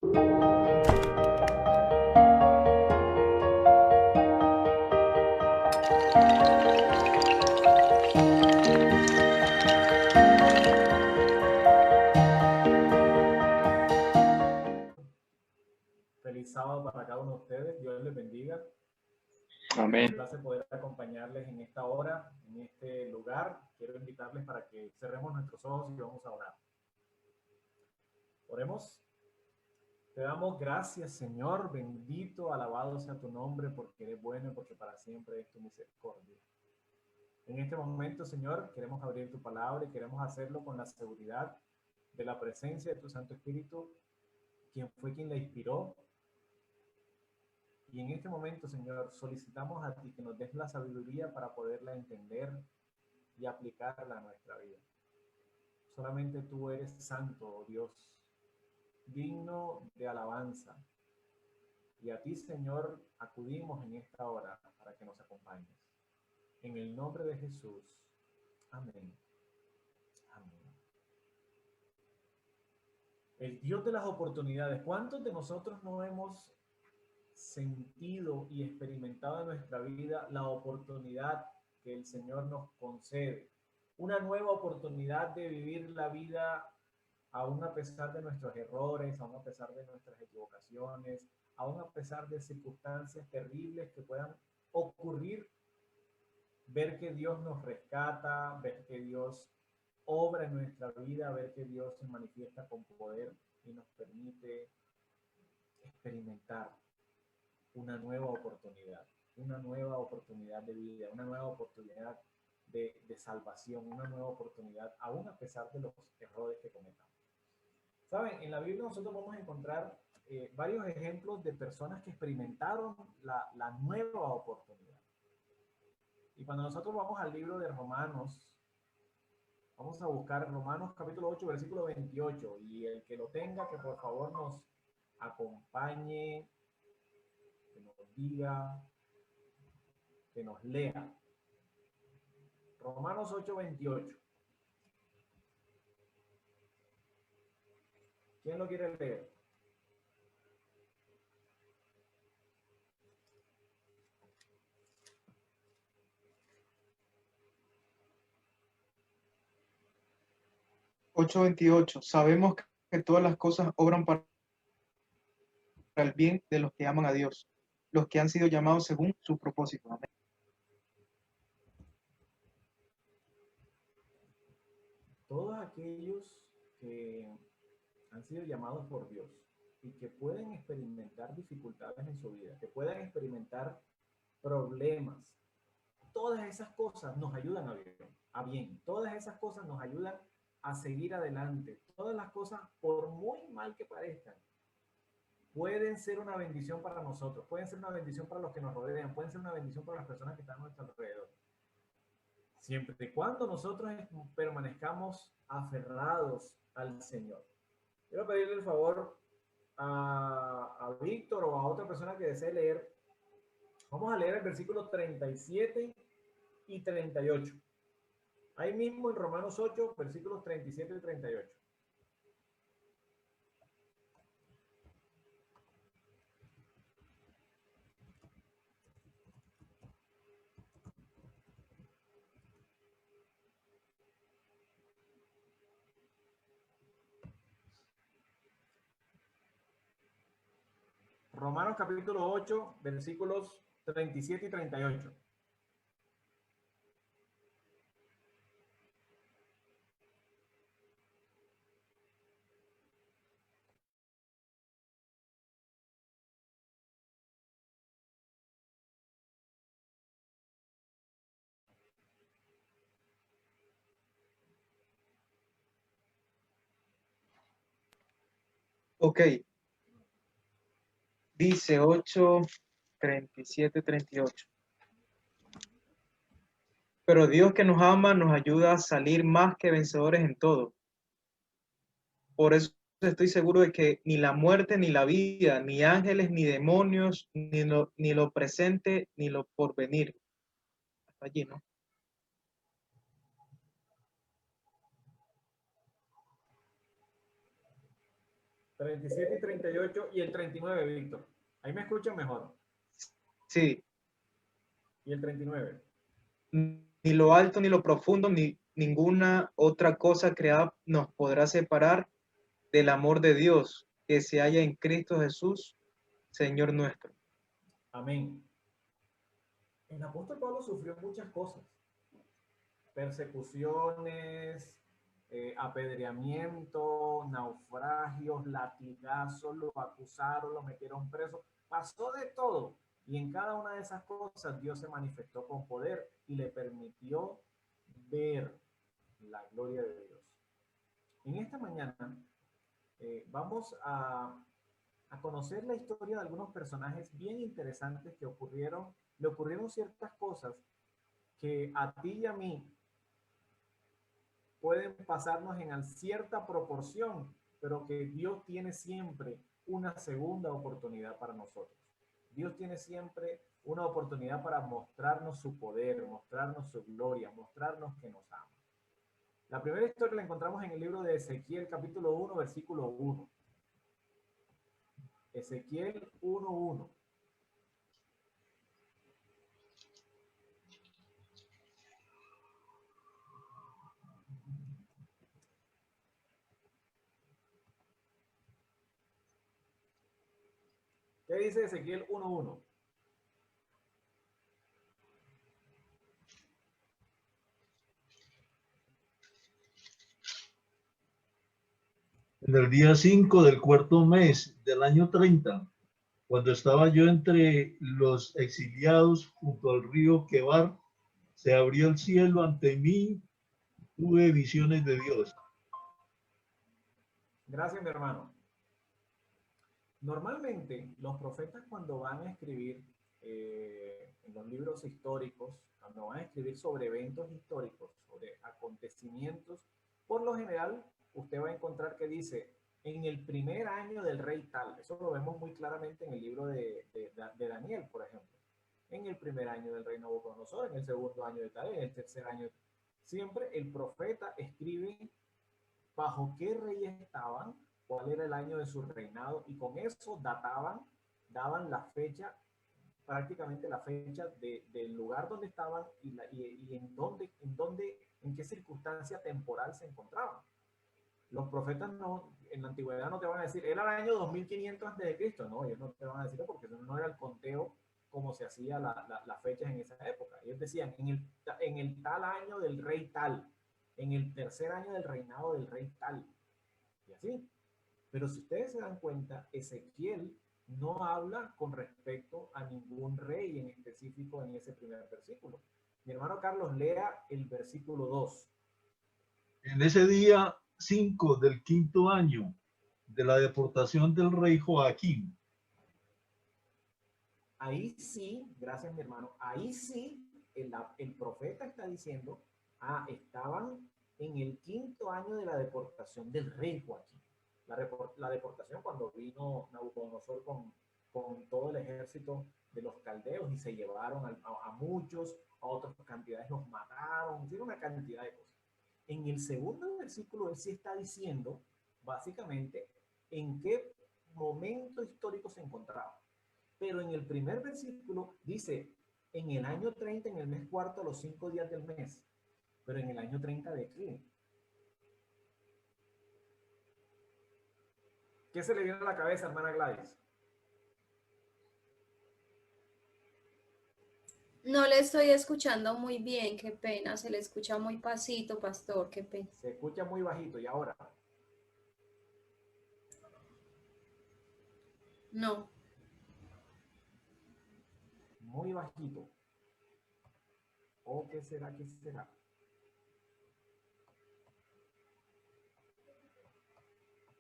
Feliz sábado para cada uno de ustedes. Dios les bendiga. Amén. Es un placer poder acompañarles en esta hora, en este lugar. Quiero invitarles para que cerremos nuestros ojos y vamos a orar. Oremos. Te damos gracias, Señor. Bendito, alabado sea tu nombre, porque eres bueno y porque para siempre es tu misericordia. En este momento, Señor, queremos abrir tu palabra y queremos hacerlo con la seguridad de la presencia de tu Santo Espíritu, quien fue quien la inspiró. Y en este momento, Señor, solicitamos a ti que nos des la sabiduría para poderla entender y aplicarla a nuestra vida. Solamente tú eres santo, oh Dios, digno de alabanza. Y a ti, Señor, acudimos en esta hora para que nos acompañes. En el nombre de Jesús. Amén. Amén. El Dios de las oportunidades. ¿Cuántos de nosotros no hemos sentido y experimentado en nuestra vida la oportunidad que el Señor nos concede? Una nueva oportunidad de vivir la vida aún a pesar de nuestros errores, aún a pesar de nuestras equivocaciones, aún a pesar de circunstancias terribles que puedan ocurrir. Ver que Dios nos rescata, ver que Dios obra en nuestra vida, ver que Dios se manifiesta con poder y nos permite experimentar una nueva oportunidad de vida, una nueva oportunidad de salvación, una nueva oportunidad, aún a pesar de los errores que cometamos. ¿Saben? En la Biblia nosotros vamos a encontrar varios ejemplos de personas que experimentaron la nueva oportunidad. Y cuando nosotros vamos al libro de Romanos, vamos a buscar Romanos capítulo 8, versículo 28, y el que lo tenga, que por favor nos acompañe, que nos diga, que nos lea. Romanos 8, 28. ¿Quién lo quiere leer? Ocho 28. Sabemos que todas las cosas obran para el bien de los que aman a Dios, los que han sido llamados según su propósito. Amén. Todos aquellos que han sido llamados por Dios y que pueden experimentar dificultades en su vida, que puedan experimentar problemas, todas esas cosas nos ayudan a bien. Todas esas cosas nos ayudan a seguir adelante. Todas las cosas, por muy mal que parezcan, pueden ser una bendición para nosotros, pueden ser una bendición para los que nos rodean, pueden ser una bendición para las personas que están a nuestro alrededor. Siempre y cuando nosotros permanezcamos aferrados al Señor. Quiero pedirle el favor a Víctor o a otra persona que desee leer. Vamos a leer el versículo 37 y 38. Ahí mismo en Romanos 8, versículos 37 y 38. Romanos capítulo 8, versículos 37 y 38. Ok. Dice 8, 37, 38. Pero Dios que nos ama nos ayuda a salir más que vencedores en todo. Por eso estoy seguro de que ni la muerte, ni la vida, ni ángeles, ni demonios, ni lo presente, ni lo porvenir. Hasta allí, ¿no? 37 y 38 y el 39, Víctor. Ahí me escuchan mejor. Sí, Y el 39. ni lo alto ni lo profundo, ni ninguna otra cosa creada nos podrá separar del amor de Dios que se halla en Cristo Jesús, Señor nuestro. Amén. El apóstol Pablo sufrió muchas cosas. Persecuciones, apedreamiento, naufragios, latigazos, lo acusaron, lo metieron preso. Pasó de todo. Y en cada una de esas cosas Dios se manifestó con poder y le permitió ver la gloria de Dios. En esta mañana vamos a conocer la historia de algunos personajes bien interesantes que le ocurrieron ciertas cosas que a ti y a mí pueden pasarnos en cierta proporción, pero que Dios tiene siempre una segunda oportunidad para nosotros. Dios tiene siempre una oportunidad para mostrarnos su poder, mostrarnos su gloria, mostrarnos que nos ama. La primera historia la encontramos en el libro de Ezequiel, capítulo 1, versículo 1. Ezequiel 1:1. ¿Qué dice Ezequiel 1:1? En el día 5 del cuarto mes del año 30, cuando estaba yo entre los exiliados junto al río Quebar, se abrió el cielo ante mí, tuve visiones de Dios. Gracias, mi hermano. Normalmente, los profetas cuando van a escribir en los libros históricos, cuando van a escribir sobre eventos históricos, sobre acontecimientos, por lo general, usted va a encontrar que dice, en el primer año del rey tal. Eso lo vemos muy claramente en el libro de Daniel, por ejemplo. En el primer año del rey Nabucodonosor, en el segundo año de tal, en el tercer año. Siempre el profeta escribe bajo qué reyes estaban, cuál era el año de su reinado, y con eso daban la fecha, prácticamente la fecha del lugar donde estaban y en qué circunstancia temporal se encontraban. Los profetas no, en la antigüedad no te van a decir, era el año 2500 antes de Cristo, no, ellos no te van a decir porque eso no era el conteo como se hacía las fechas en esa época. Ellos decían, en el tal año del rey tal, en el tercer año del reinado del rey tal, y así. Pero si ustedes se dan cuenta, Ezequiel no habla con respecto a ningún rey en específico en ese primer versículo. Mi hermano Carlos, lea el versículo 2. En ese día 5 del quinto año de la deportación del rey Joaquín. Ahí sí, gracias mi hermano, ahí sí el profeta está diciendo, estaban en el quinto año de la deportación del rey Joaquín. La deportación cuando vino Nabucodonosor con todo el ejército de los caldeos y se llevaron a muchos, a otras cantidades los mataron, tiene una cantidad de cosas. En el segundo versículo él sí está diciendo básicamente en qué momento histórico se encontraba. Pero en el primer versículo dice, en el año 30, en el mes cuarto, a los 5 días del mes. Pero en el año 30, ¿de qué? ¿Qué se le viene a la cabeza, hermana Gladys? No le estoy escuchando muy bien, qué pena, se le escucha muy pasito, pastor, qué pena. Se escucha muy bajito, ¿y ahora? No. Muy bajito. ¿O qué será? ¿Qué será?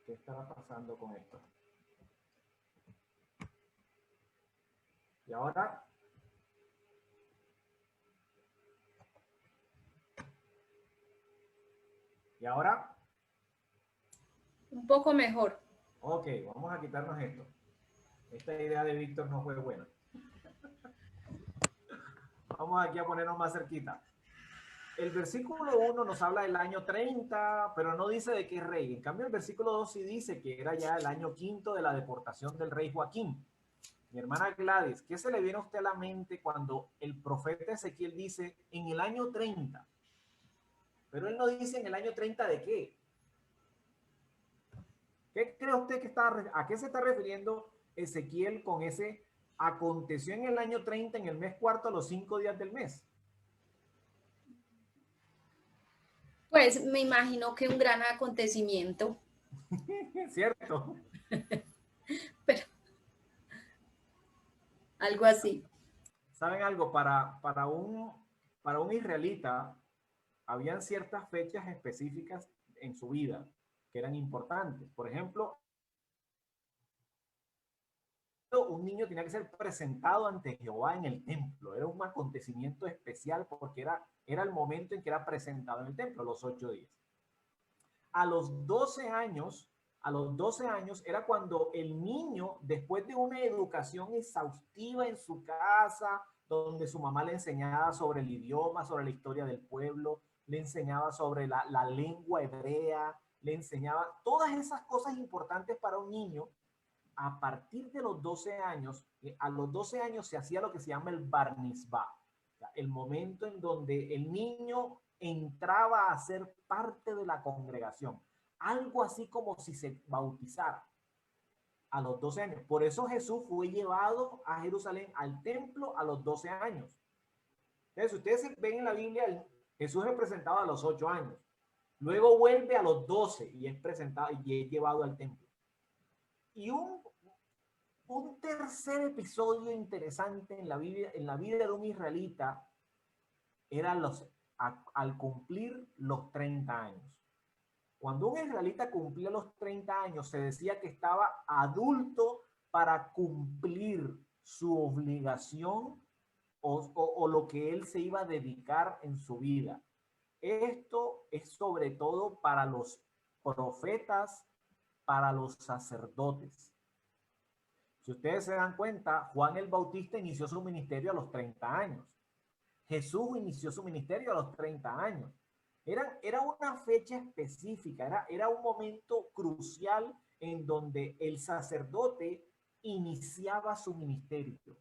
¿Qué estará pasando con esto? ¿Y ahora? ¿Y ahora? Un poco mejor. Ok, vamos a quitarnos esto. Esta idea de Víctor no fue buena. Vamos aquí a ponernos más cerquita. el versículo 1 nos habla del año 30, pero no dice de qué rey. En cambio, el versículo 2 sí dice que era ya el año 5 de la deportación del rey Joaquín. Mi hermana Gladys, ¿qué se le viene a usted a la mente cuando el profeta Ezequiel dice en el año 30? Pero él no dice en el año 30 de qué. ¿Qué cree usted que a qué se está refiriendo Ezequiel con ese aconteció en el año 30, en el mes cuarto, a los 5 días del mes? Pues me imagino que un gran acontecimiento, ¿Cierto? pero algo así. ¿Saben algo? Para un israelita, habían ciertas fechas específicas en su vida que eran importantes. Por ejemplo, un niño tenía que ser presentado ante Jehová en el templo. Era un acontecimiento especial porque era el momento en que era presentado en el templo, los 8 días. A los 12 años, era cuando el niño, después de una educación exhaustiva en su casa, donde su mamá le enseñaba sobre el idioma, sobre la historia del pueblo, le enseñaba sobre la lengua hebrea, le enseñaba todas esas cosas importantes para un niño. A partir de los 12 años, a los 12 años se hacía lo que se llama el Bar Mitzvah, el momento en donde el niño entraba a ser parte de la congregación, algo así como si se bautizara a los 12 años. Por eso Jesús fue llevado a Jerusalén, al templo, a los 12 años. Entonces, ustedes ven en la Biblia, Jesús es presentado a los 8 años, luego vuelve a los 12 y es presentado y es llevado al templo. Y un tercer episodio interesante en la vida de un israelita era al cumplir los 30 años. Cuando un israelita cumplía los 30 años, se decía que estaba adulto para cumplir su obligación o lo que él se iba a dedicar en su vida. Esto es sobre todo para los profetas, para los sacerdotes. Si ustedes se dan cuenta, Juan el Bautista inició su ministerio a los 30 años. Jesús inició su ministerio a los 30 años. Era una fecha específica, era un momento crucial en donde el sacerdote iniciaba su ministerio.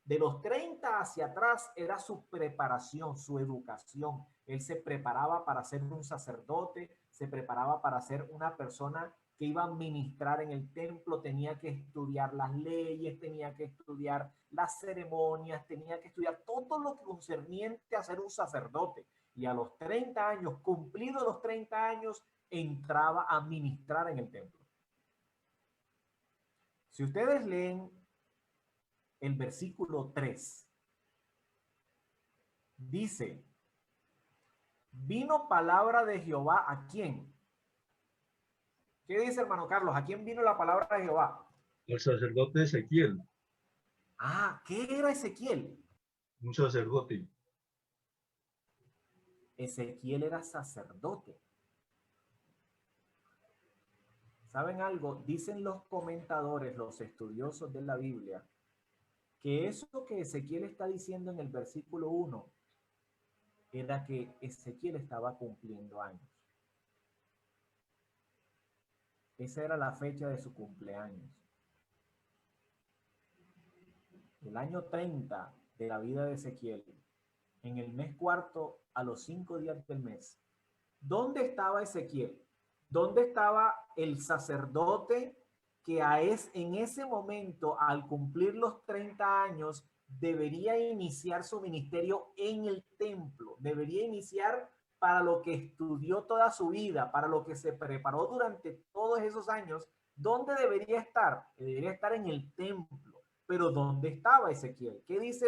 De los 30 hacia atrás era su preparación, su educación. Él se preparaba para ser un sacerdote, se preparaba para ser una persona que iba a ministrar en el templo, tenía que estudiar las leyes, tenía que estudiar las ceremonias, tenía que estudiar todo lo que concerniente a ser un sacerdote. Y a los 30 años, cumplidos los 30 años, entraba a ministrar en el templo. Si ustedes leen el versículo 3, dice, vino palabra de Jehová ¿a quién? ¿Qué dice, hermano Carlos? ¿A quién vino la palabra de Jehová? El sacerdote Ezequiel, Ah, ¿qué era Ezequiel? un sacerdote. Ezequiel era sacerdote. ¿Saben algo? Dicen los comentadores, los estudiosos de la Biblia, que eso que Ezequiel está diciendo en el versículo 1 era que Ezequiel estaba cumpliendo años. Esa era la fecha de su cumpleaños. El año 30 de la vida de Ezequiel, en el mes cuarto, a los 5 días del mes. ¿Dónde estaba Ezequiel? ¿Dónde estaba el sacerdote que en ese momento, al cumplir los 30 años, debería iniciar su ministerio en el templo? Debería iniciar para lo que estudió toda su vida, para lo que se preparó durante todos esos años. ¿Dónde debería estar? Debería estar en el templo. Pero ¿dónde estaba Ezequiel? ¿Qué dice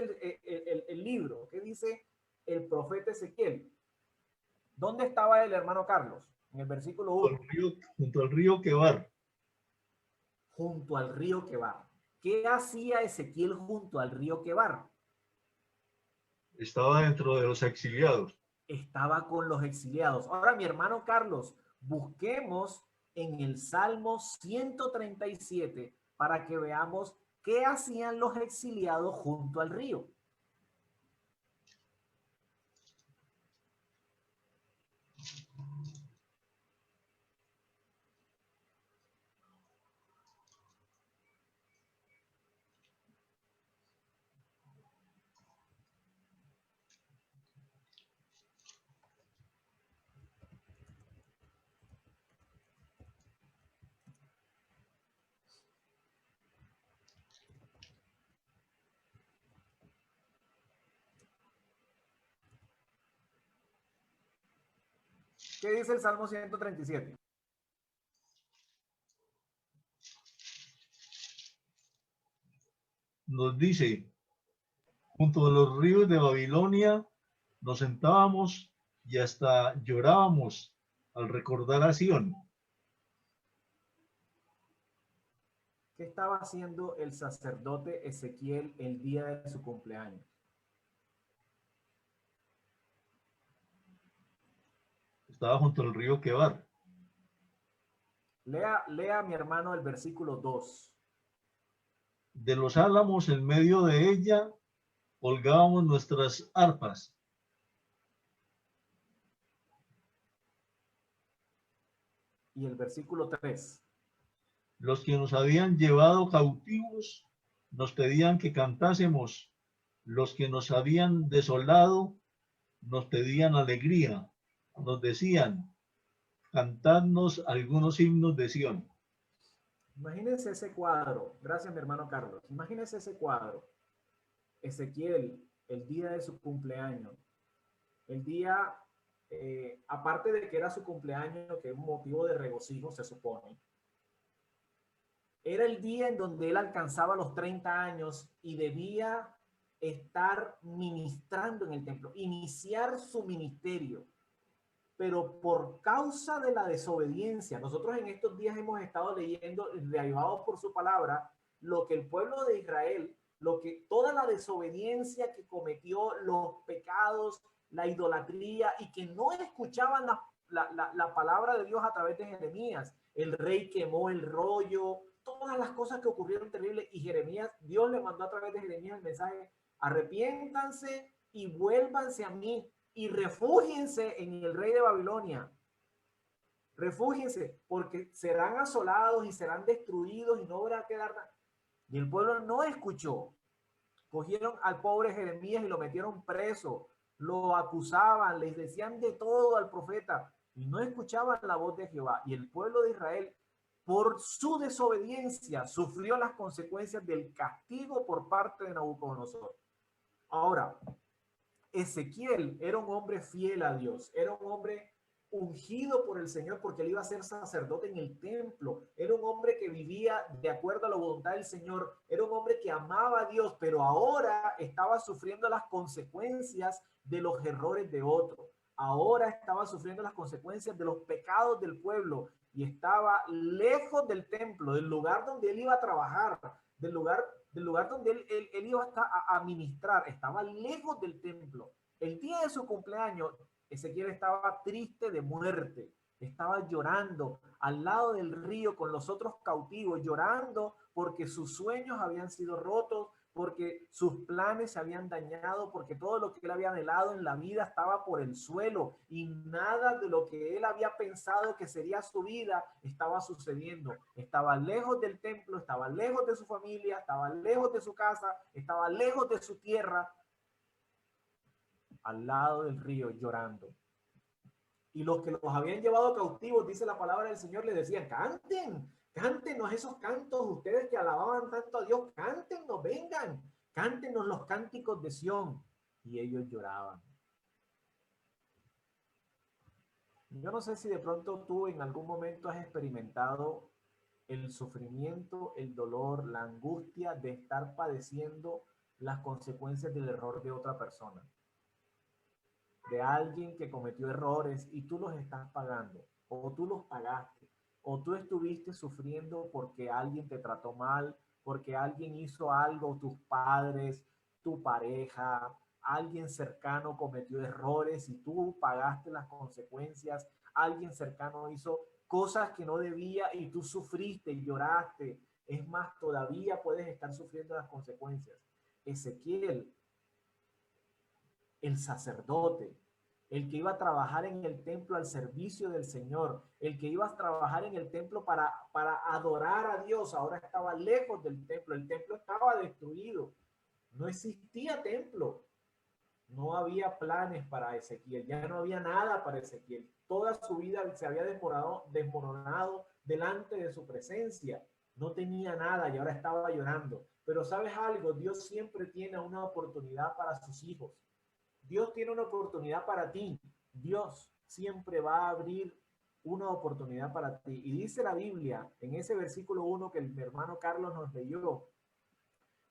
el libro? ¿Qué dice el profeta Ezequiel? ¿Dónde estaba el hermano Carlos? En el versículo 1. Junto al río Quebar. Junto al río Quebar. ¿Qué hacía Ezequiel junto al río Quebar? Estaba dentro de los exiliados. Estaba con los exiliados. Ahora, mi hermano Carlos, busquemos en el Salmo 137 para que veamos qué hacían los exiliados junto al río. ¿Qué dice el Salmo 137? Nos dice, junto a los ríos de Babilonia nos sentábamos y hasta llorábamos al recordar a Sión. ¿Qué estaba haciendo el sacerdote Ezequiel el día de su cumpleaños? Estaba junto al río Quebar. Lea mi hermano el versículo 2. De los álamos en medio de ella colgábamos nuestras arpas. Y el versículo 3. Los que nos habían llevado cautivos nos pedían que cantásemos. Los que nos habían desolado nos pedían alegría. Nos decían, cantadnos algunos himnos de Sión. Imagínense ese cuadro. Gracias, mi hermano Carlos. Imagínense ese cuadro. Ezequiel, el día de su cumpleaños. El día, aparte de que era su cumpleaños, que es un motivo de regocijo, se supone. Era el día en donde él alcanzaba los 30 años y debía estar ministrando en el templo, iniciar su ministerio. Pero por causa de la desobediencia, nosotros en estos días hemos estado leyendo, reavivados por su palabra, lo que el pueblo de Israel, lo que toda la desobediencia que cometió, los pecados, la idolatría, y que no escuchaban la palabra de Dios a través de Jeremías. El rey quemó el rollo, todas las cosas que ocurrieron terribles, y Jeremías, Dios le mandó a través de Jeremías el mensaje: arrepiéntanse y vuélvanse a mí y refúgiense en el rey de Babilonia. Refúgiense, porque serán asolados y serán destruidos y no habrá a quedar nada. Y el pueblo no escuchó. Cogieron al pobre Jeremías y lo metieron preso, lo acusaban, les decían de todo al profeta y no escuchaban la voz de Jehová. Y el pueblo de Israel, por su desobediencia, sufrió las consecuencias del castigo por parte de Nabucodonosor. Ahora, Ezequiel era un hombre fiel a Dios, era un hombre ungido por el Señor porque él iba a ser sacerdote en el templo, era un hombre que vivía de acuerdo a la voluntad del Señor, era un hombre que amaba a Dios, pero ahora estaba sufriendo las consecuencias de los errores de otros, ahora estaba sufriendo las consecuencias de los pecados del pueblo y estaba lejos del templo, del lugar donde él iba a trabajar, del lugar donde él iba a ministrar, estaba lejos del templo. El día de su cumpleaños, Ezequiel estaba triste de muerte, estaba llorando al lado del río con los otros cautivos, llorando porque sus sueños habían sido rotos, porque sus planes se habían dañado, porque todo lo que él había anhelado en la vida estaba por el suelo y nada de lo que él había pensado que sería su vida estaba sucediendo. Estaba lejos del templo, estaba lejos de su familia, estaba lejos de su casa, estaba lejos de su tierra, al lado del río llorando. Y los que los habían llevado cautivos, dice la palabra del Señor, le decían: canten, cántenos esos cantos, ustedes que alababan tanto a Dios, cántenos, vengan, cántenos los cánticos de Sión. Y ellos lloraban. Yo no sé si de pronto tú en algún momento has experimentado el sufrimiento, el dolor, la angustia de estar padeciendo las consecuencias del error de otra persona, de alguien que cometió errores y tú los estás pagando, o tú los pagaste, o tú estuviste sufriendo porque alguien te trató mal, porque alguien hizo algo, tus padres, tu pareja, alguien cercano cometió errores y tú pagaste las consecuencias, alguien cercano hizo cosas que no debía y tú sufriste y lloraste. Es más, todavía puedes estar sufriendo las consecuencias. Ezequiel, el sacerdote, el que iba a trabajar en el templo al servicio del Señor, el que iba a trabajar en el templo para adorar a Dios, ahora estaba lejos del templo, el templo estaba destruido, no existía templo, no había planes para Ezequiel, ya no había nada para Ezequiel, toda su vida se había desmoronado delante de su presencia, no tenía nada y ahora estaba llorando. Pero ¿sabes algo? Dios siempre tiene una oportunidad para sus hijos. Dios tiene una oportunidad para ti. Dios siempre va a abrir una oportunidad para ti. Y dice la Biblia, en ese versículo 1 que mi hermano Carlos nos leyó,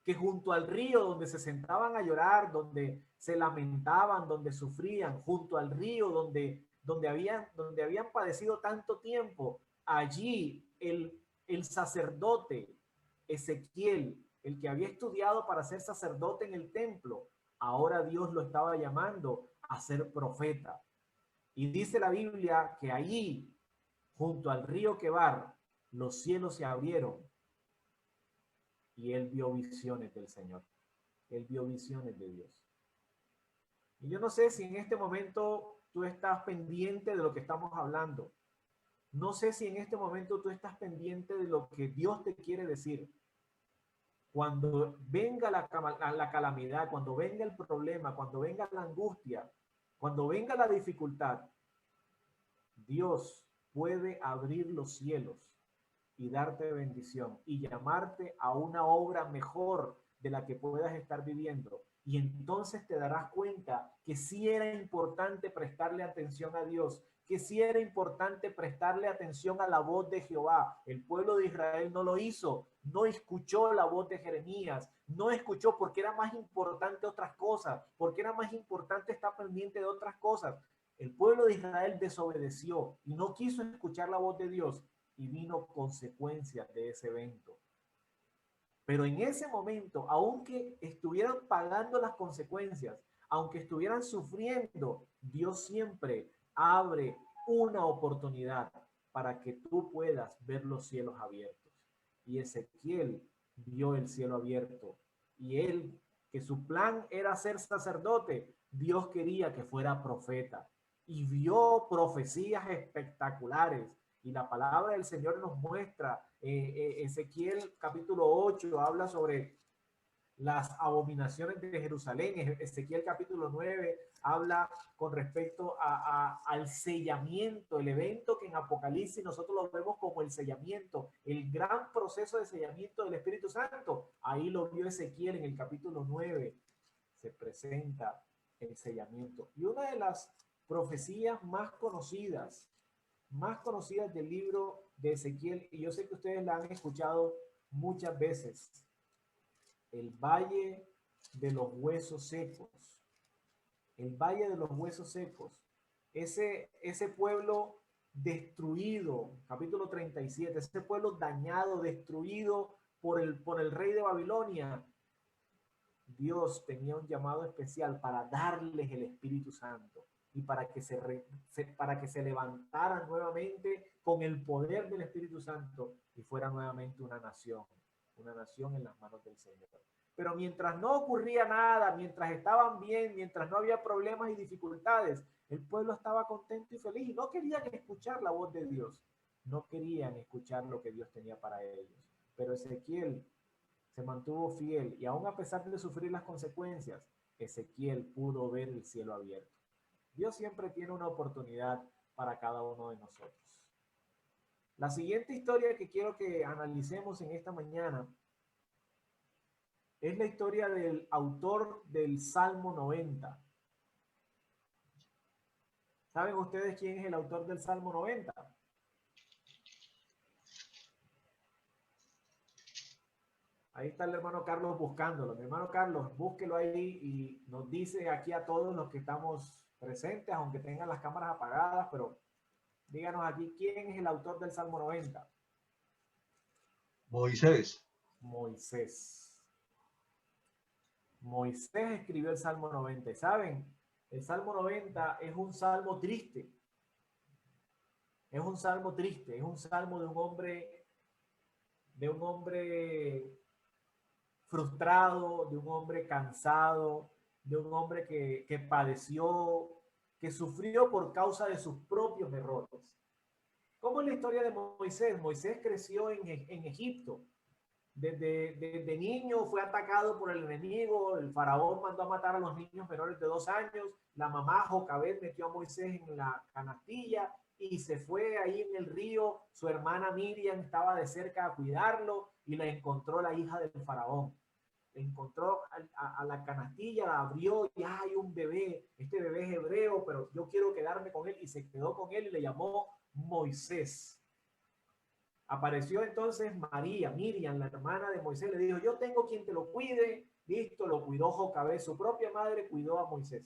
que junto al río donde se sentaban a llorar, donde se lamentaban, donde sufrían, junto al río donde habían padecido tanto tiempo, allí el sacerdote Ezequiel, el que había estudiado para ser sacerdote en el templo, ahora Dios lo estaba llamando a ser profeta. Y dice la Biblia que allí, junto al río Quebar, los cielos se abrieron y él vio visiones del Señor. Él vio visiones de Dios. Y yo no sé si en este momento tú estás pendiente de lo que estamos hablando. No sé si en este momento tú estás pendiente de lo que Dios te quiere decir. Cuando venga la calamidad, cuando venga el problema, cuando venga la angustia, cuando venga la dificultad, Dios puede abrir los cielos y darte bendición y llamarte a una obra mejor de la que puedas estar viviendo. Y entonces te darás cuenta que sí era importante prestarle atención a Dios, que sí era importante prestarle atención a la voz de Jehová. El pueblo de Israel no lo hizo, no escuchó la voz de Jeremías, no escuchó porque era más importante otras cosas, porque era más importante estar pendiente de otras cosas. El pueblo de Israel desobedeció y no quiso escuchar la voz de Dios y vino consecuencias de ese evento. Pero en ese momento, aunque estuvieran pagando las consecuencias, aunque estuvieran sufriendo, Dios siempre abre una oportunidad para que tú puedas ver los cielos abiertos. Y Ezequiel vio el cielo abierto. Y él, que su plan era ser sacerdote, Dios quería que fuera profeta. Y vio profecías espectaculares. Y la palabra del Señor nos muestra, Ezequiel capítulo 8 habla sobre las abominaciones de Jerusalén. Ezequiel capítulo 9 habla con respecto al sellamiento, el evento que en Apocalipsis nosotros lo vemos como el sellamiento, el gran proceso de sellamiento del Espíritu Santo. Ahí lo vio Ezequiel en el capítulo 9, se presenta el sellamiento. Y una de las profecías más conocidas del libro de Ezequiel, y yo sé que ustedes la han escuchado muchas veces, el valle de los huesos secos. El valle de los huesos secos. Ese pueblo destruido, capítulo 37, ese pueblo dañado, destruido por el rey de Babilonia. Dios tenía un llamado especial para darles el Espíritu Santo y para que se levantaran nuevamente con el poder del Espíritu Santo y fuera nuevamente una nación en las manos del Señor. Pero mientras no ocurría nada, mientras estaban bien, mientras no había problemas y dificultades, el pueblo estaba contento y feliz y no querían escuchar la voz de Dios. No querían escuchar lo que Dios tenía para ellos. Pero Ezequiel se mantuvo fiel y aún a pesar de sufrir las consecuencias, Ezequiel pudo ver el cielo abierto. Dios siempre tiene una oportunidad para cada uno de nosotros. La siguiente historia que quiero que analicemos en esta mañana es la historia del autor del Salmo 90. ¿Saben ustedes quién es el autor del Salmo 90? Ahí está el hermano Carlos buscándolo. Mi hermano Carlos, búsquelo ahí y nos dice aquí a todos los que estamos presentes, aunque tengan las cámaras apagadas, pero díganos aquí quién es el autor del Salmo 90. Moisés. Moisés escribió el Salmo 90. ¿Y saben? El Salmo 90 es un salmo triste. Es un salmo triste. Es un salmo de un hombre frustrado, de un hombre cansado, de un hombre que padeció, que sufrió por causa de sus propios errores. ¿Cómo es la historia de Moisés? Moisés creció en Egipto. Desde niño fue atacado por el enemigo. El faraón mandó a matar a los niños menores de 2 años. La mamá Jocabed metió a Moisés en la canastilla y se fue ahí en el río. Su hermana Miriam estaba de cerca a cuidarlo y la encontró la hija del faraón. encontró a la canastilla, la abrió y hay un bebé, este bebé es hebreo, pero yo quiero quedarme con él, y se quedó con él y le llamó Moisés. Apareció entonces María, Miriam, la hermana de Moisés, le dijo, yo tengo quien te lo cuide. Listo, lo cuidó Jocabed, su propia madre cuidó a Moisés.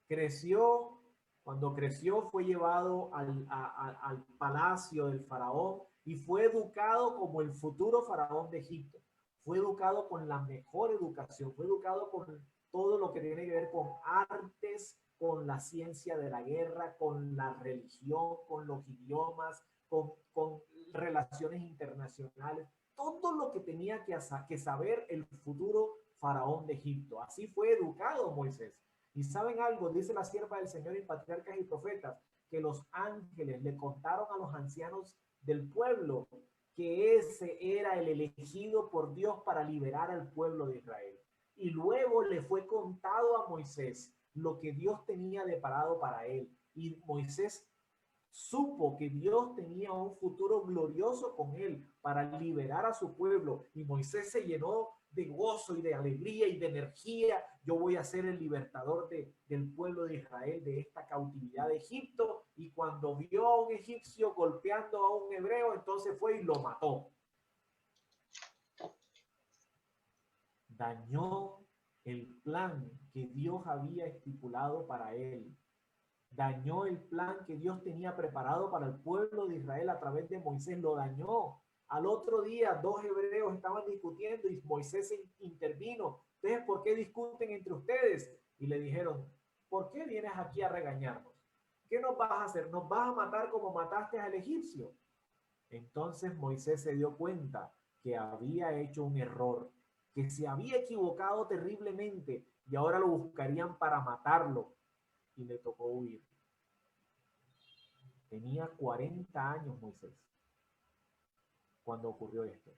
Creció, cuando creció fue llevado al palacio del faraón y fue educado como el futuro faraón de Egipto. Fue educado con la mejor educación, fue educado con todo lo que tiene que ver con artes, con la ciencia de la guerra, con la religión, con los idiomas, con relaciones internacionales, todo lo que tenía que saber el futuro faraón de Egipto. Así fue educado Moisés. Y ¿saben algo? Dice la sierva del Señor y patriarcas y profetas, que los ángeles le contaron a los ancianos del pueblo que ese era el elegido por Dios para liberar al pueblo de Israel. Y luego le fue contado a Moisés lo que Dios tenía deparado para él. Y Moisés supo que Dios tenía un futuro glorioso con él para liberar a su pueblo, y Moisés se llenó de gozo y de alegría y de energía. Yo voy a ser el libertador del pueblo de Israel de esta cautividad de Egipto. Y cuando vio a un egipcio golpeando a un hebreo, entonces fue y lo mató. Dañó el plan que Dios había estipulado para él. Dañó el plan que Dios tenía preparado para el pueblo de Israel a través de Moisés, lo dañó. Al otro día, dos hebreos estaban discutiendo y Moisés intervino. Entonces, ¿por qué discuten entre ustedes? Y le dijeron, ¿por qué vienes aquí a regañarnos? ¿Qué nos vas a hacer? ¿Nos vas a matar como mataste al egipcio? Entonces Moisés se dio cuenta que había hecho un error, que se había equivocado terriblemente y ahora lo buscarían para matarlo. Y le tocó huir. Tenía 40 años Moisés cuando ocurrió esto.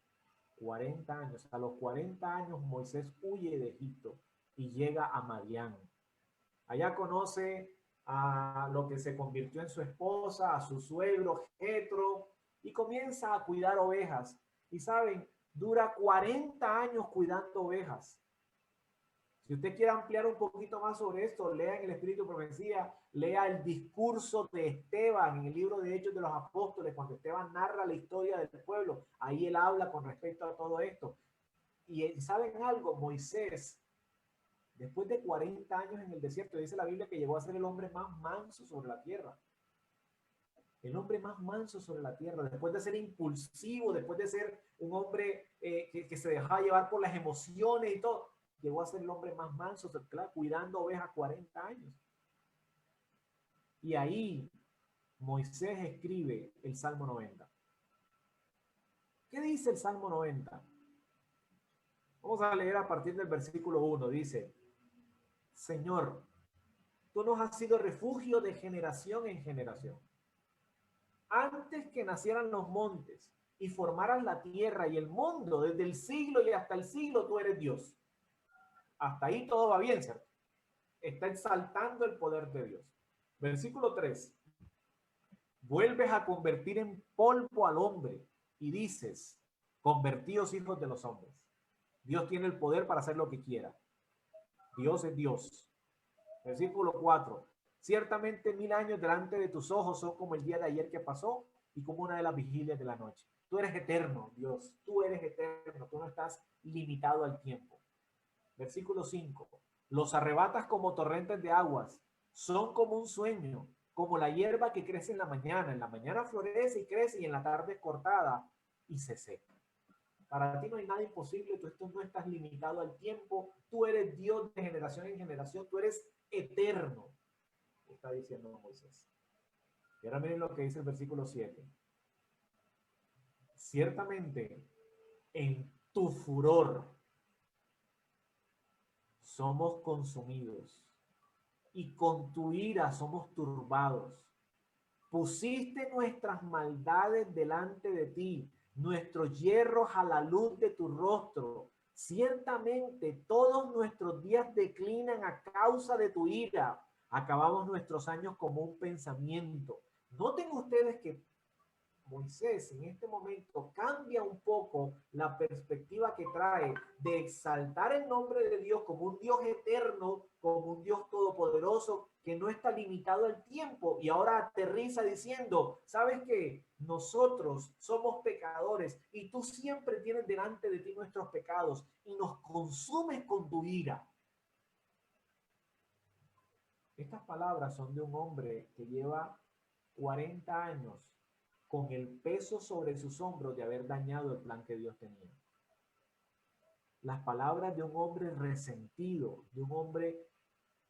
40 años. A los 40 años Moisés huye de Egipto y llega a Madián. Allá conoce a lo que se convirtió en su esposa, a su suegro Jetro, y comienza a cuidar ovejas. Y saben, dura 40 años cuidando ovejas. Si usted quiere ampliar un poquito más sobre esto, lea en el Espíritu de Profecía, lea el discurso de Esteban en el libro de Hechos de los Apóstoles, cuando Esteban narra la historia del pueblo. Ahí él habla con respecto a todo esto. Y ¿saben algo? Moisés, después de 40 años en el desierto, dice la Biblia que llegó a ser el hombre más manso sobre la tierra. El hombre más manso sobre la tierra, después de ser impulsivo, después de ser un hombre que se dejaba llevar por las emociones y todo, llegó a ser el hombre más manso, claro, cuidando ovejas 40 años. Y ahí Moisés escribe el Salmo 90. ¿Qué dice el Salmo 90? Vamos a leer a partir del versículo 1. Dice, Señor, tú nos has sido refugio de generación en generación. Antes que nacieran los montes y formaran la tierra y el mundo, desde el siglo y hasta el siglo, tú eres Dios. Hasta ahí todo va bien, ¿cierto? Está exaltando el poder de Dios. Versículo 3. Vuelves a convertir en polvo al hombre y dices, convertíos hijos de los hombres. Dios tiene el poder para hacer lo que quiera. Dios es Dios. Versículo 4. Ciertamente 1000 años delante de tus ojos son como el día de ayer que pasó y como una de las vigilias de la noche. Tú eres eterno, Dios. Tú eres eterno. Tú no estás limitado al tiempo. Versículo 5. Los arrebatas como torrentes de aguas. Son como un sueño, como la hierba que crece en la mañana. En la mañana florece y crece y en la tarde es cortada y se seca. Para ti no hay nada imposible. Tú no estás limitado al tiempo. Tú eres Dios de generación en generación. Tú eres eterno. Está diciendo Moisés. Y ahora miren lo que dice el versículo 7. Ciertamente, en tu furor somos consumidos y con tu ira somos turbados. Pusiste nuestras maldades delante de ti, nuestros hierros a la luz de tu rostro. Ciertamente todos nuestros días declinan a causa de tu ira. Acabamos nuestros años como un pensamiento. Noten ustedes que Moisés en este momento cambia un poco la perspectiva que trae de exaltar el nombre de Dios como un Dios eterno, como un Dios todopoderoso, que no está limitado al tiempo, y ahora aterriza diciendo, ¿sabes qué? Nosotros somos pecadores y tú siempre tienes delante de ti nuestros pecados y nos consumes con tu ira. Estas palabras son de un hombre que lleva 40 años con el peso sobre sus hombros de haber dañado el plan que Dios tenía. Las palabras de un hombre resentido, de un hombre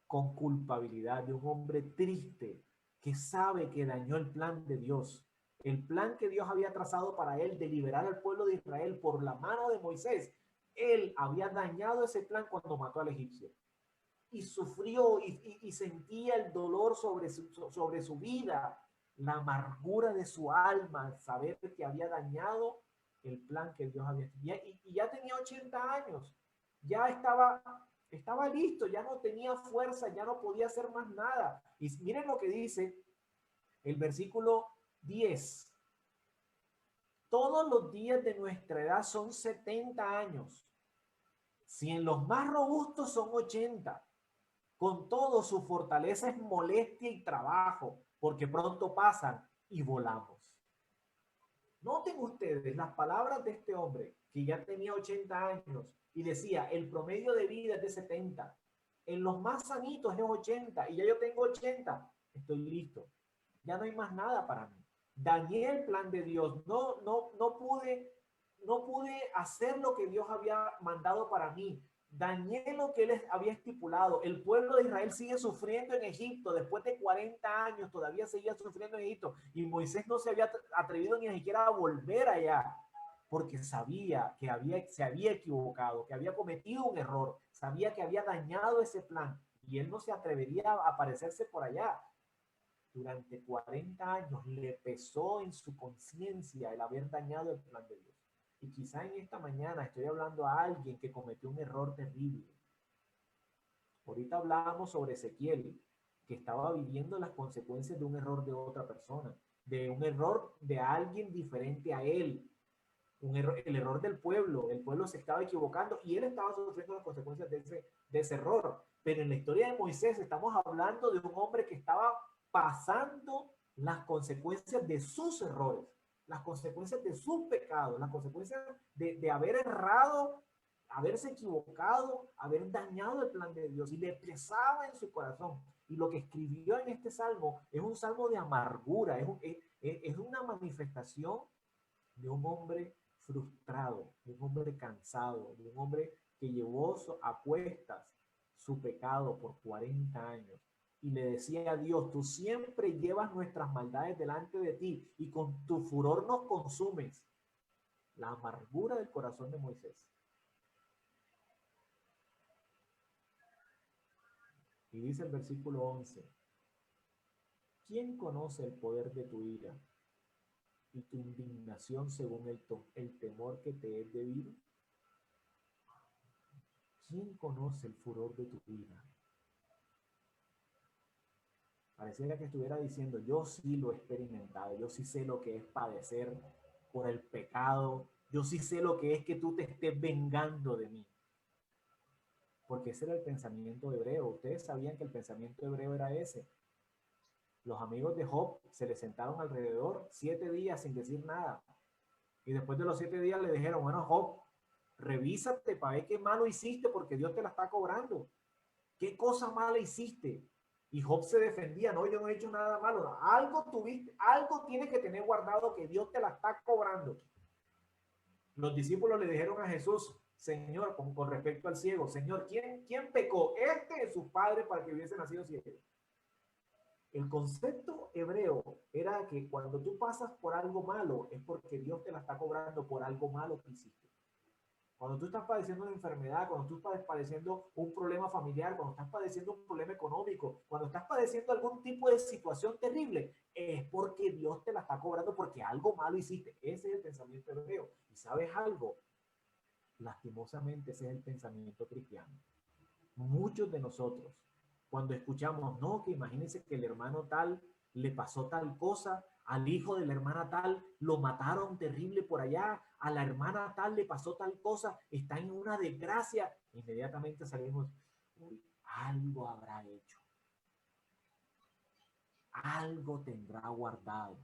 con culpabilidad, de un hombre triste, que sabe que dañó el plan de Dios. El plan que Dios había trazado para él de liberar al pueblo de Israel por la mano de Moisés. Él había dañado ese plan cuando mató al egipcio. Y sufrió y sentía el dolor sobre su vida, la amargura de su alma, saber que había dañado el plan que Dios había tenido. Y ya tenía 80 años, ya estaba listo, ya no tenía fuerza, ya no podía hacer más nada. Y miren lo que dice el versículo 10. Todos los días de nuestra edad son 70 años. Si en los más robustos son 80. Con todo, su fortaleza es molestia y trabajo, porque pronto pasan y volamos. Noten ustedes las palabras de este hombre, que ya tenía 80 años, y decía, el promedio de vida es de 70. En los más sanitos es 80, y ya yo tengo 80. Estoy listo. Ya no hay más nada para mí. Dañé el plan de Dios. No pude hacer lo que Dios había mandado para mí. Dañé lo que él había estipulado. El pueblo de Israel sigue sufriendo en Egipto. Después de 40 años todavía seguía sufriendo en Egipto. Y Moisés no se había atrevido ni siquiera a volver allá, porque sabía que se había equivocado, que había cometido un error, sabía que había dañado ese plan. Y él no se atrevería a aparecerse por allá. Durante 40 años le pesó en su conciencia el haber dañado el plan de Dios. Y quizá en esta mañana estoy hablando a alguien que cometió un error terrible. Ahorita hablábamos sobre Ezequiel, que estaba viviendo las consecuencias de un error de otra persona, de un error de alguien diferente a él. El error del pueblo. El pueblo se estaba equivocando y él estaba sufriendo las consecuencias de ese error. Pero en la historia de Moisés estamos hablando de un hombre que estaba pasando las consecuencias de sus errores, las consecuencias de sus pecados, las consecuencias de haber errado, haberse equivocado, haber dañado el plan de Dios, y le pesaba en su corazón. Y lo que escribió en este salmo es un salmo de amargura, es una manifestación de un hombre frustrado, de un hombre cansado, de un hombre que llevó a cuestas su pecado por 40 años. Y le decía a Dios, tú siempre llevas nuestras maldades delante de ti y con tu furor nos consumes. La amargura del corazón de Moisés. Y dice el versículo 11, ¿quién conoce el poder de tu ira y tu indignación según el temor que te es debido? ¿Quién conoce el furor de tu ira? Pareciera que estuviera diciendo, yo sí lo he experimentado, yo sí sé lo que es padecer por el pecado, yo sí sé lo que es que tú te estés vengando de mí. Porque ese era el pensamiento hebreo. Ustedes sabían que el pensamiento hebreo era ese. Los amigos de Job se le sentaron alrededor 7 días sin decir nada. Y después de los 7 días le dijeron, bueno, Job, revísate para ver qué malo hiciste porque Dios te la está cobrando. ¿Qué cosa mala hiciste? Y Job se defendía, no, yo no he hecho nada malo. Algo tuviste, algo tienes que tener guardado que Dios te la está cobrando. Los discípulos le dijeron a Jesús, Señor, con respecto al ciego, Señor, ¿quién pecó? Este es su padre para que hubiese nacido ciego. El concepto hebreo era que cuando tú pasas por algo malo es porque Dios te la está cobrando por algo malo que hiciste. Cuando tú estás padeciendo una enfermedad, cuando tú estás padeciendo un problema familiar, cuando estás padeciendo un problema económico, cuando estás padeciendo algún tipo de situación terrible, es porque Dios te la está cobrando porque algo malo hiciste. Ese es el pensamiento hebreo. ¿Y sabes algo? Lastimosamente ese es el pensamiento cristiano. Muchos de nosotros, cuando escuchamos, no, que imagínense que el hermano tal le pasó tal cosa, al hijo de la hermana tal lo mataron terrible por allá, a la hermana tal le pasó tal cosa, está en una desgracia. Inmediatamente salimos, uy, algo habrá hecho, algo tendrá guardado.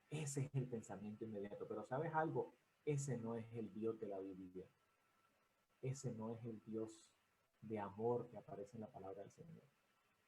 Ese es el pensamiento inmediato. Pero ¿sabes algo? Ese no es el Dios de la Biblia. Ese no es el Dios de amor que aparece en la palabra del Señor.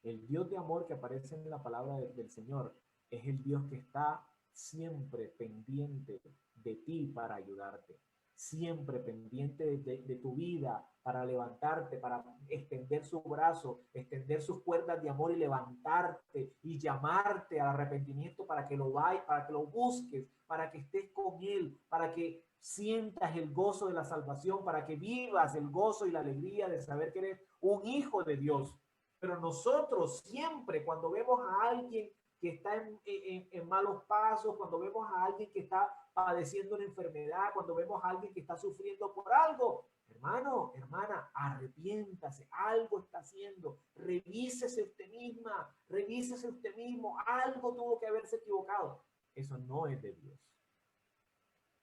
El Dios de amor que aparece en la palabra del Señor es el Dios que está siempre pendiente de ti para ayudarte, siempre pendiente de tu vida para levantarte, para extender su brazo, extender sus cuerdas de amor y levantarte y llamarte al arrepentimiento para que lo vayas, para que lo busques, para que estés con Él, para que sientas el gozo de la salvación, para que vivas el gozo y la alegría de saber que eres un hijo de Dios. Pero nosotros siempre, cuando vemos a alguien que está en malos pasos, cuando vemos a alguien que está padeciendo una enfermedad, cuando vemos a alguien que está sufriendo por algo, hermano, hermana, arrepiéntase, algo está haciendo, revísese usted misma, revísese usted mismo, algo tuvo que haberse equivocado. Eso no es de Dios.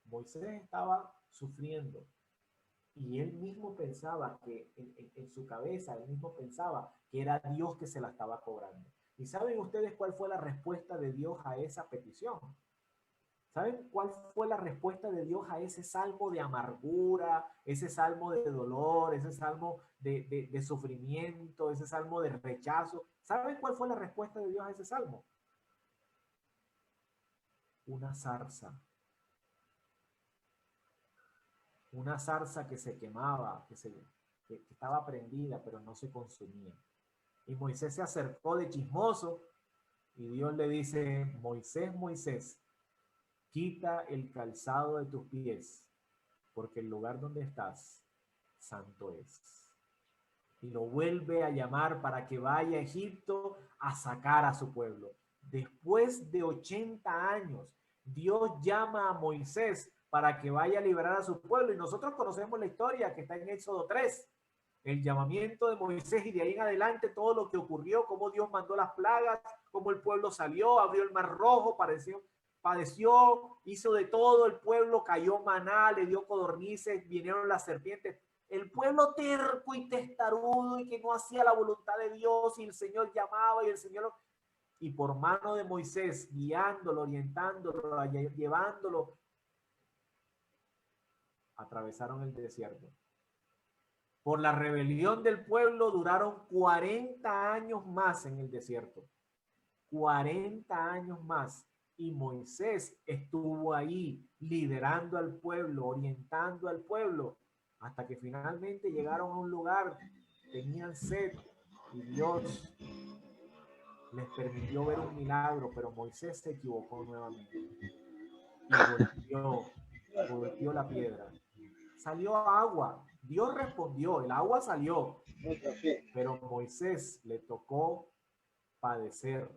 Moisés estaba sufriendo y él mismo pensaba que en su cabeza, él mismo pensaba que era Dios que se la estaba cobrando. ¿Y saben ustedes cuál fue la respuesta de Dios a esa petición? ¿Saben cuál fue la respuesta de Dios a ese salmo de amargura, ese salmo de dolor, ese salmo de sufrimiento, ese salmo de rechazo? ¿Saben cuál fue la respuesta de Dios a ese salmo? Una zarza. Una zarza que se quemaba, que estaba prendida, pero no se consumía. Y Moisés se acercó de chismoso y Dios le dice, Moisés, Moisés, quita el calzado de tus pies, porque el lugar donde estás, santo es. Y lo vuelve a llamar para que vaya a Egipto a sacar a su pueblo. Después de 80 años, Dios llama a Moisés para que vaya a liberar a su pueblo. Y nosotros conocemos la historia que está en Éxodo 3. El llamamiento de Moisés y de ahí en adelante todo lo que ocurrió, cómo Dios mandó las plagas, cómo el pueblo salió, abrió el mar rojo, padeció, hizo de todo, el pueblo cayó maná, le dio codornices, vinieron las serpientes. El pueblo terco y testarudo y que no hacía la voluntad de Dios y el Señor llamaba y el Señor, y por mano de Moisés, guiándolo, orientándolo, llevándolo, atravesaron el desierto. Por la rebelión del pueblo duraron 40 años más en el desierto. 40 años más. Y Moisés estuvo ahí liderando al pueblo, orientando al pueblo, hasta que finalmente llegaron a un lugar, tenían sed y Dios les permitió ver un milagro, pero Moisés se equivocó nuevamente y golpeó la piedra. Salió agua, Dios respondió, el agua salió, pero Moisés le tocó padecer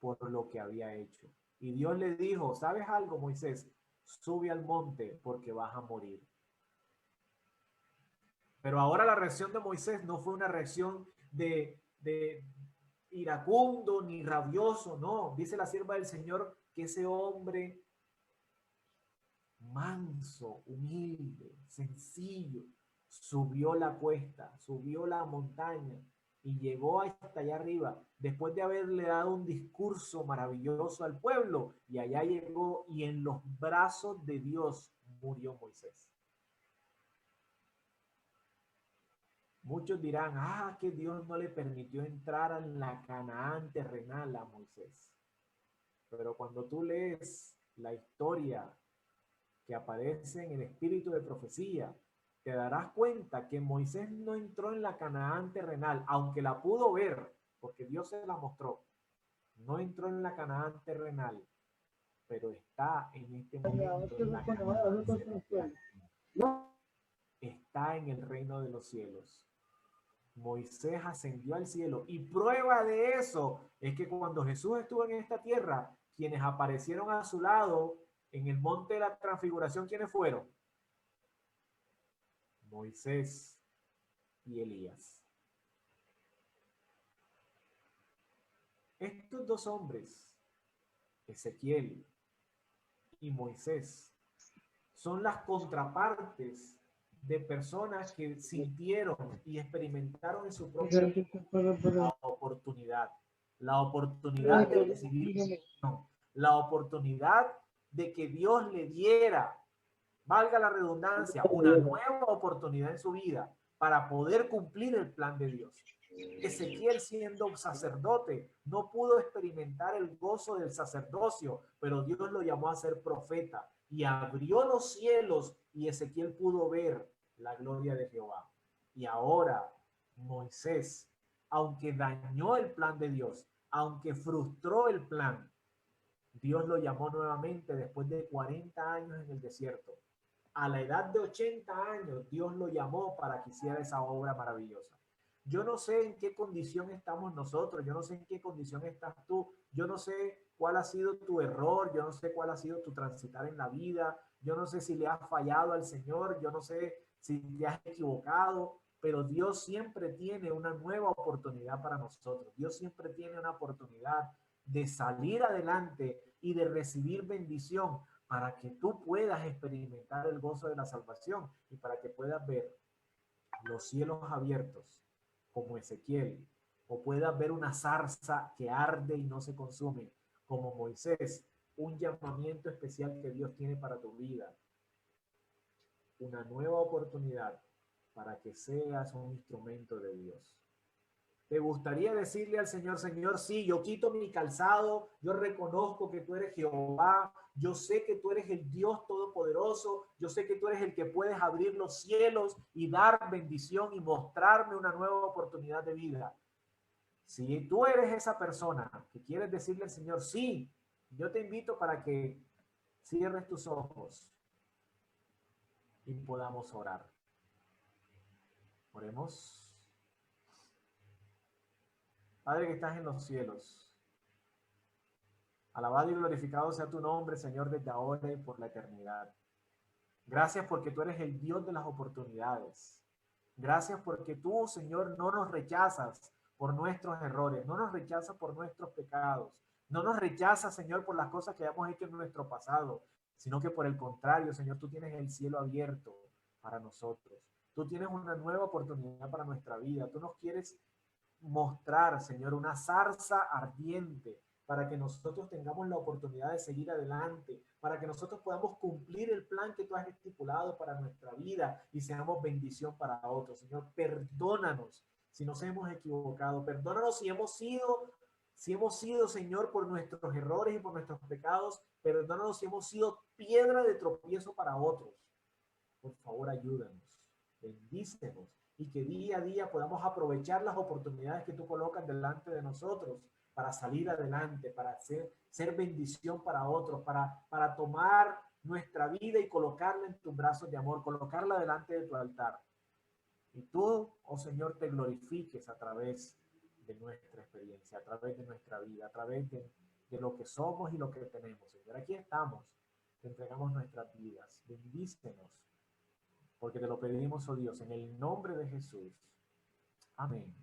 por lo que había hecho. Y Dios le dijo, ¿sabes algo, Moisés? Sube al monte porque vas a morir. Pero ahora la reacción de Moisés no fue una reacción de iracundo ni rabioso, no. Dice la sierva del Señor que ese hombre manso, humilde, sencillo, subió la cuesta, subió la montaña y llegó hasta allá arriba, después de haberle dado un discurso maravilloso al pueblo, y allá llegó y en los brazos de Dios murió Moisés. Muchos dirán, que Dios no le permitió entrar en la Canaán terrenal a Moisés. Pero cuando tú lees la historia que aparece en el espíritu de profecía, te darás cuenta que Moisés no entró en la Canaán terrenal, aunque la pudo ver, porque Dios se la mostró. No entró en la Canaán terrenal, pero está en este momento en la Canaán celestial. Está en el reino de los cielos. Moisés ascendió al cielo y prueba de eso es que cuando Jesús estuvo en esta tierra, quienes aparecieron a su lado en el monte de la transfiguración, ¿quiénes fueron? Moisés y Elías. Estos dos hombres Ezequiel y Moisés son las contrapartes de personas que sintieron y experimentaron en su propia la oportunidad de recibir, la oportunidad de que Dios le diera, valga la redundancia, una nueva oportunidad en su vida para poder cumplir el plan de Dios. Ezequiel, siendo sacerdote, no pudo experimentar el gozo del sacerdocio, pero Dios lo llamó a ser profeta y abrió los cielos y Ezequiel pudo ver la gloria de Jehová. Y ahora Moisés, aunque dañó el plan de Dios, aunque frustró el plan, Dios lo llamó nuevamente después de 40 años en el desierto. A la edad de 80 años, Dios lo llamó para que hiciera esa obra maravillosa. Yo no sé en qué condición estamos nosotros, yo no sé en qué condición estás tú, yo no sé cuál ha sido tu error, yo no sé cuál ha sido tu transitar en la vida, yo no sé si le has fallado al Señor, yo no sé si te has equivocado, pero Dios siempre tiene una nueva oportunidad para nosotros. Dios siempre tiene una oportunidad de salir adelante y de recibir bendición para que tú puedas experimentar el gozo de la salvación y para que puedas ver los cielos abiertos como Ezequiel, o puedas ver una zarza que arde y no se consume como Moisés, un llamamiento especial que Dios tiene para tu vida, una nueva oportunidad para que seas un instrumento de Dios. ¿Te gustaría decirle al Señor, Señor, sí, yo quito mi calzado, yo reconozco que tú eres Jehová, yo sé que tú eres el Dios todopoderoso, yo sé que tú eres el que puedes abrir los cielos y dar bendición y mostrarme una nueva oportunidad de vida? Si tú eres esa persona que quieres decirle al Señor, sí, yo te invito para que cierres tus ojos y podamos orar. Oremos. Padre que estás en los cielos, alabado y glorificado sea tu nombre, Señor, desde ahora y por la eternidad. Gracias porque tú eres el Dios de las oportunidades. Gracias porque tú, Señor, no nos rechazas por nuestros errores, no nos rechazas por nuestros pecados, no nos rechazas, Señor, por las cosas que hemos hecho en nuestro pasado, sino que por el contrario, Señor, tú tienes el cielo abierto para nosotros. Tú tienes una nueva oportunidad para nuestra vida. Tú nos quieres mostrar, Señor, una zarza ardiente para que nosotros tengamos la oportunidad de seguir adelante, para que nosotros podamos cumplir el plan que tú has estipulado para nuestra vida y seamos bendición para otros. Señor, perdónanos si nos hemos equivocado, perdónanos si hemos sido, Señor, por nuestros errores y por nuestros pecados, perdónanos si hemos sido piedra de tropiezo para otros. Por favor, ayúdanos, bendícenos y que día a día podamos aprovechar las oportunidades que tú colocas delante de nosotros para salir adelante, para ser bendición para otros, para tomar nuestra vida y colocarla en tus brazos de amor, colocarla delante de tu altar. Y tú, oh Señor, te glorifiques a través de nuestra experiencia, a través de nuestra vida, a través de lo que somos y lo que tenemos. Señor, aquí estamos, te entregamos nuestras vidas, bendícenos, porque te lo pedimos, oh Dios, en el nombre de Jesús. Amén.